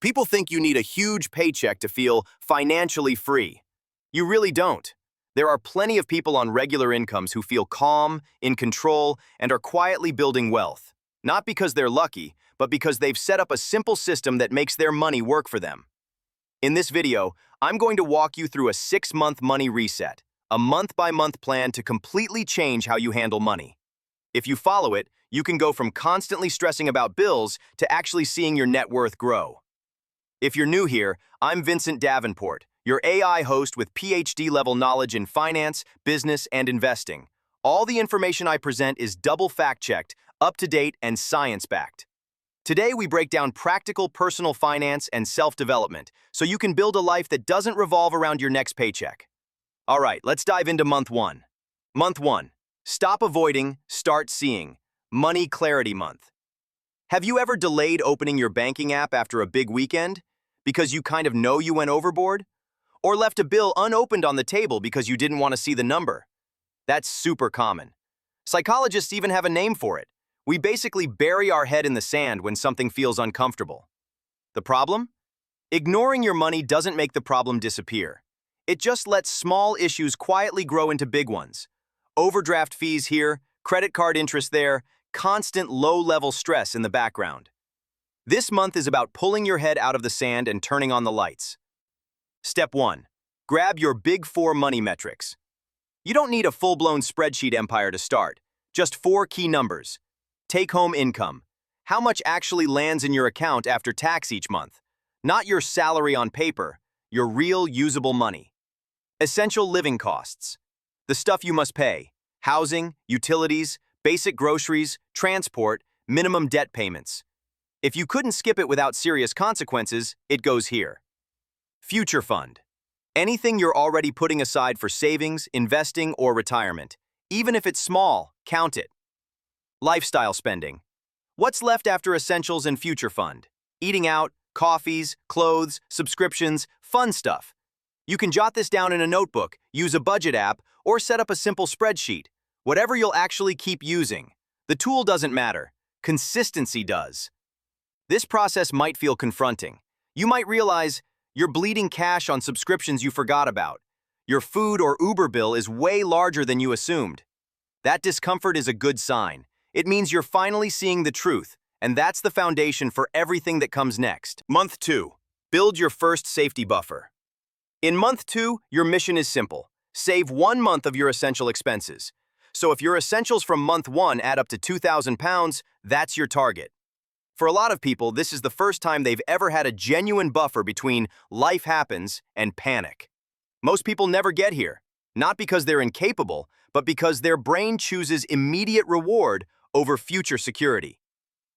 People think you need a huge paycheck to feel financially free. You really don't. There are plenty of people on regular incomes who feel calm, in control, and are quietly building wealth. Not because they're lucky, but because they've set up a simple system that makes their money work for them. In this video, I'm going to walk you through a 6-month money reset, a month-by-month plan to completely change how you handle money. If you follow it, you can go from constantly stressing about bills to actually seeing your net worth grow. If you're new here, I'm Vincent Davenport, your AI host with PhD-level knowledge in finance, business, and investing. All the information I present is double fact-checked, up-to-date, and science-backed. Today, we break down practical personal finance and self-development so you can build a life that doesn't revolve around your next paycheck. All right, let's dive into month 1. Month 1. Stop avoiding, start seeing. Money Clarity Month. Have you ever delayed opening your banking app after a big weekend because you kind of know you went overboard? Or left a bill unopened on the table because you didn't want to see the number? That's super common. Psychologists even have a name for it. We basically bury our head in the sand when something feels uncomfortable. The problem? Ignoring your money doesn't make the problem disappear. It just lets small issues quietly grow into big ones. Overdraft fees here, credit card interest there, constant low-level stress in the background. This month is about pulling your head out of the sand and turning on the lights. Step 1. Grab your Big 4 money metrics. You don't need a full-blown spreadsheet empire to start. Just 4 key numbers. Take-home income. How much actually lands in your account after tax each month? Not your salary on paper, your real usable money. Essential living costs. The stuff you must pay. Housing, utilities, basic groceries, transport, minimum debt payments. If you couldn't skip it without serious consequences, it goes here. Future fund. Anything you're already putting aside for savings, investing, or retirement. Even if it's small, count it. Lifestyle spending. What's left after essentials and future fund? Eating out, coffees, clothes, subscriptions, fun stuff. You can jot this down in a notebook, use a budget app, or set up a simple spreadsheet. Whatever you'll actually keep using. The tool doesn't matter. Consistency does. This process might feel confronting. You might realize you're bleeding cash on subscriptions you forgot about. Your food or Uber bill is way larger than you assumed. That discomfort is a good sign. It means you're finally seeing the truth, and that's the foundation for everything that comes next. Month 2. Build your first safety buffer. In month 2, your mission is simple. Save 1 month of your essential expenses. So if your essentials from month 1 add up to £2,000, that's your target. For a lot of people, this is the first time they've ever had a genuine buffer between life happens and panic. Most people never get here, not because they're incapable, but because their brain chooses immediate reward over future security.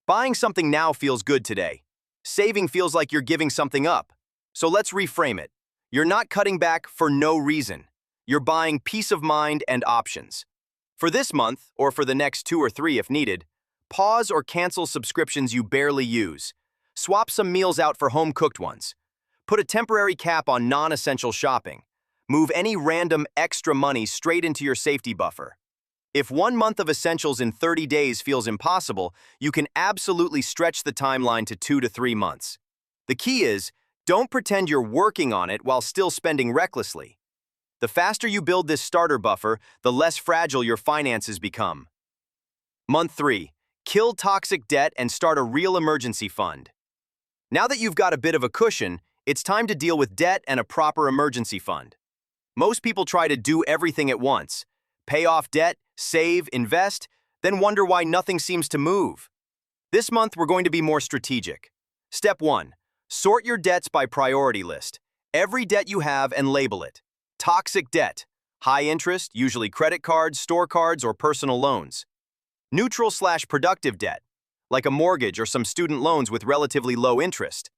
Buying something now feels good today. Saving feels like you're giving something up. So let's reframe it. You're not cutting back for no reason. You're buying peace of mind and options. For this month, or for the next 2 or 3 if needed, pause or cancel subscriptions you barely use. Swap some meals out for home-cooked ones. Put a temporary cap on non-essential shopping. Move any random extra money straight into your safety buffer. If 1 month of essentials in 30 days feels impossible, you can absolutely stretch the timeline to 2 to 3 months. The key is, don't pretend you're working on it while still spending recklessly. The faster you build this starter buffer, the less fragile your finances become. Month 3. Kill toxic debt and start a real emergency fund. Now that you've got a bit of a cushion, it's time to deal with debt and a proper emergency fund. Most people try to do everything at once. Pay off debt, save, invest, then wonder why nothing seems to move. This month, we're going to be more strategic. Step 1. Sort your debts by priority list. Every debt you have and label it. Toxic debt. High interest, usually credit cards, store cards, or personal loans. Neutral/productive debt, like a mortgage or some student loans with relatively low interest.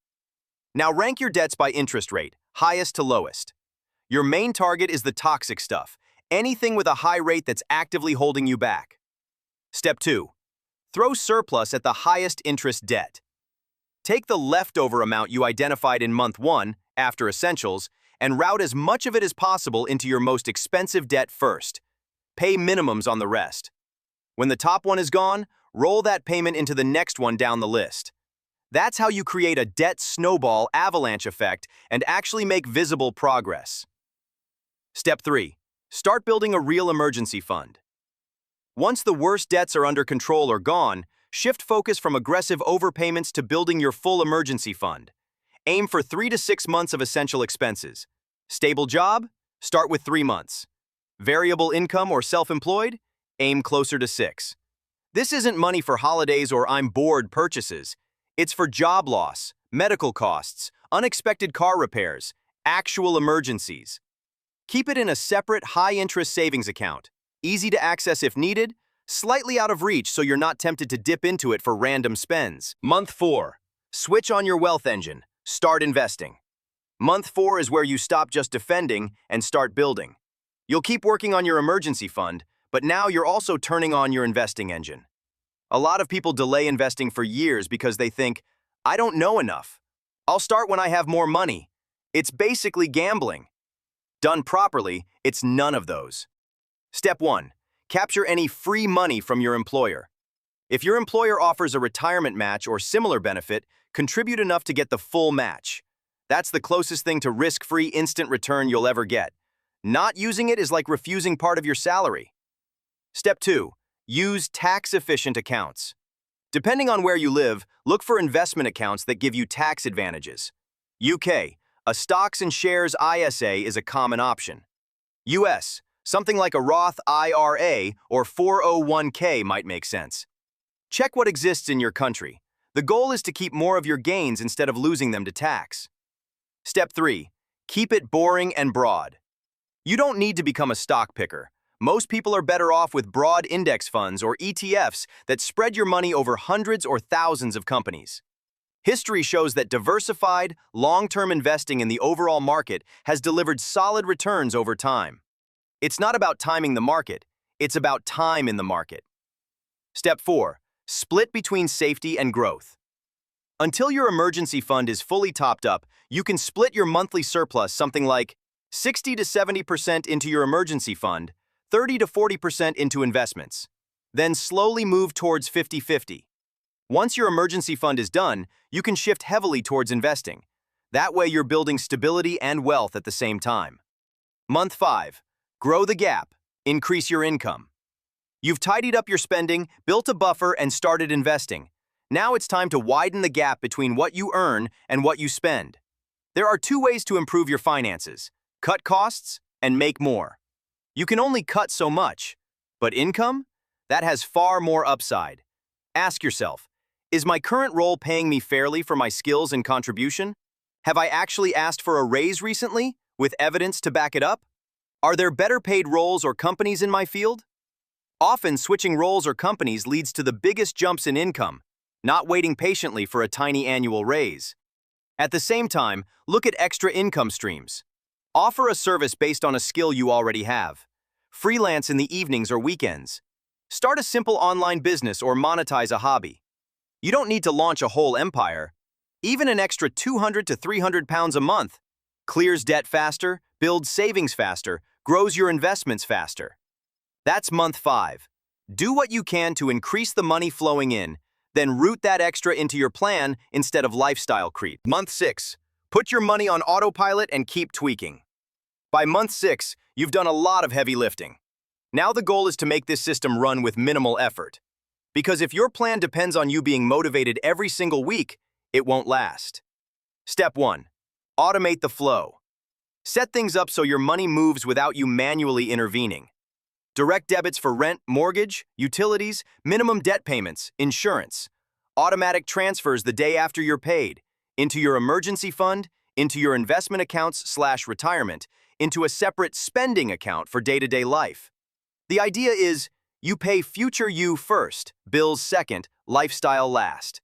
Now rank your debts by interest rate, highest to lowest. Your main target is the toxic stuff, anything with a high rate that's actively holding you back. Step 2. Throw surplus at the highest interest debt. Take the leftover amount you identified in month 1, after essentials, and route as much of it as possible into your most expensive debt first. Pay minimums on the rest. When the top one is gone, roll that payment into the next one down the list. That's how you create a debt snowball avalanche effect and actually make visible progress. Step 3. Start building a real emergency fund. Once the worst debts are under control or gone, shift focus from aggressive overpayments to building your full emergency fund. Aim for 3 to 6 months of essential expenses. Stable job? Start with 3 months. Variable income or self-employed? Aim closer to 6. This isn't money for holidays or I'm bored purchases. It's for job loss, medical costs, unexpected car repairs, actual emergencies. Keep it in a separate high-interest savings account, easy to access if needed, slightly out of reach so you're not tempted to dip into it for random spends. Month 4. Switch on your wealth engine. Start investing. Month 4 is where you stop just defending and start building. You'll keep working on your emergency fund, but now you're also turning on your investing engine. A lot of people delay investing for years because they think, I don't know enough. I'll start when I have more money. It's basically gambling. Done properly, it's none of those. Step 1. Capture any free money from your employer. If your employer offers a retirement match or similar benefit, contribute enough to get the full match. That's the closest thing to risk-free instant return you'll ever get. Not using it is like refusing part of your salary. Step 2. Use tax-efficient accounts. Depending on where you live, look for investment accounts that give you tax advantages. UK, a stocks and shares ISA is a common option. US, something like a Roth IRA or 401k might make sense. Check what exists in your country. The goal is to keep more of your gains instead of losing them to tax. Step 3. Keep it boring and broad. You don't need to become a stock picker. Most people are better off with broad index funds or ETFs that spread your money over hundreds or thousands of companies. History shows that diversified, long-term investing in the overall market has delivered solid returns over time. It's not about timing the market, it's about time in the market. Step 4. Split between safety and growth. Until your emergency fund is fully topped up, you can split your monthly surplus something like 60 to 70% into your emergency fund, 30 to 40% into investments. Then slowly move towards 50-50. Once your emergency fund is done, you can shift heavily towards investing. That way you're building stability and wealth at the same time. Month 5. Grow the gap. Increase your income. You've tidied up your spending, built a buffer, and started investing. Now it's time to widen the gap between what you earn and what you spend. There are 2 ways to improve your finances: cut costs and make more. You can only cut so much, but income? That has far more upside. Ask yourself, is my current role paying me fairly for my skills and contribution? Have I actually asked for a raise recently, with evidence to back it up? Are there better paid roles or companies in my field? Often, switching roles or companies leads to the biggest jumps in income, not waiting patiently for a tiny annual raise. At the same time, look at extra income streams. Offer a service based on a skill you already have. Freelance in the evenings or weekends. Start a simple online business or monetize a hobby. You don't need to launch a whole empire. Even an extra 200 to 300 pounds a month clears debt faster, builds savings faster, grows your investments faster. That's month 5. Do what you can to increase the money flowing in, then route that extra into your plan instead of lifestyle creep. Month 6. Put your money on autopilot and keep tweaking. By month 6, you've done a lot of heavy lifting. Now the goal is to make this system run with minimal effort. Because if your plan depends on you being motivated every single week, it won't last. Step 1. Automate the flow. Set things up so your money moves without you manually intervening. Direct debits for rent, mortgage, utilities, minimum debt payments, insurance. Automatic transfers the day after you're paid, into your emergency fund, into your investment accounts/retirement, into a separate spending account for day-to-day life. The idea is, you pay future you first, bills second, lifestyle last.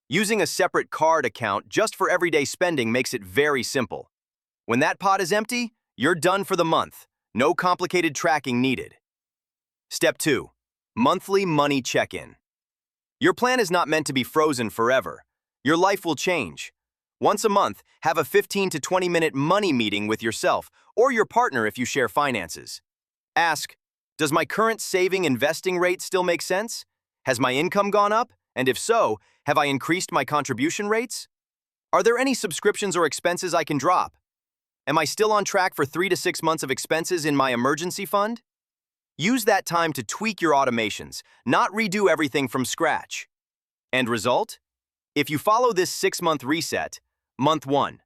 Using a separate card account just for everyday spending makes it very simple. When that pot is empty, you're done for the month. No complicated tracking needed. Step 2. Monthly money check-in. Your plan is not meant to be frozen forever. Your life will change. Once a month, have a 15 to 20-minute money meeting with yourself or your partner if you share finances. Ask, does my current saving investing rate still make sense? Has my income gone up? And if so, have I increased my contribution rates? Are there any subscriptions or expenses I can drop? Am I still on track for 3 to 6 months of expenses in my emergency fund? Use that time to tweak your automations, not redo everything from scratch. End result? If you follow this 6-month reset, month 1,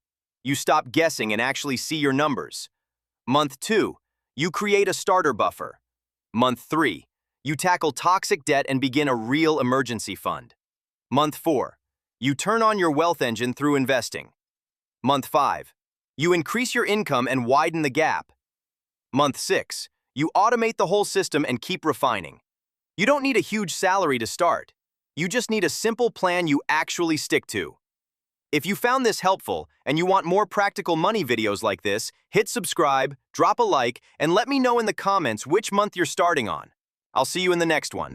you stop guessing and actually see your numbers. Month 2, you create a starter buffer. Month 3, you tackle toxic debt and begin a real emergency fund. Month 4, you turn on your wealth engine through investing. Month 5, you increase your income and widen the gap. Month 6, you automate the whole system and keep refining. You don't need a huge salary to start. You just need a simple plan you actually stick to. If you found this helpful and you want more practical money videos like this, hit subscribe, drop a like, and let me know in the comments which month you're starting on. I'll see you in the next one.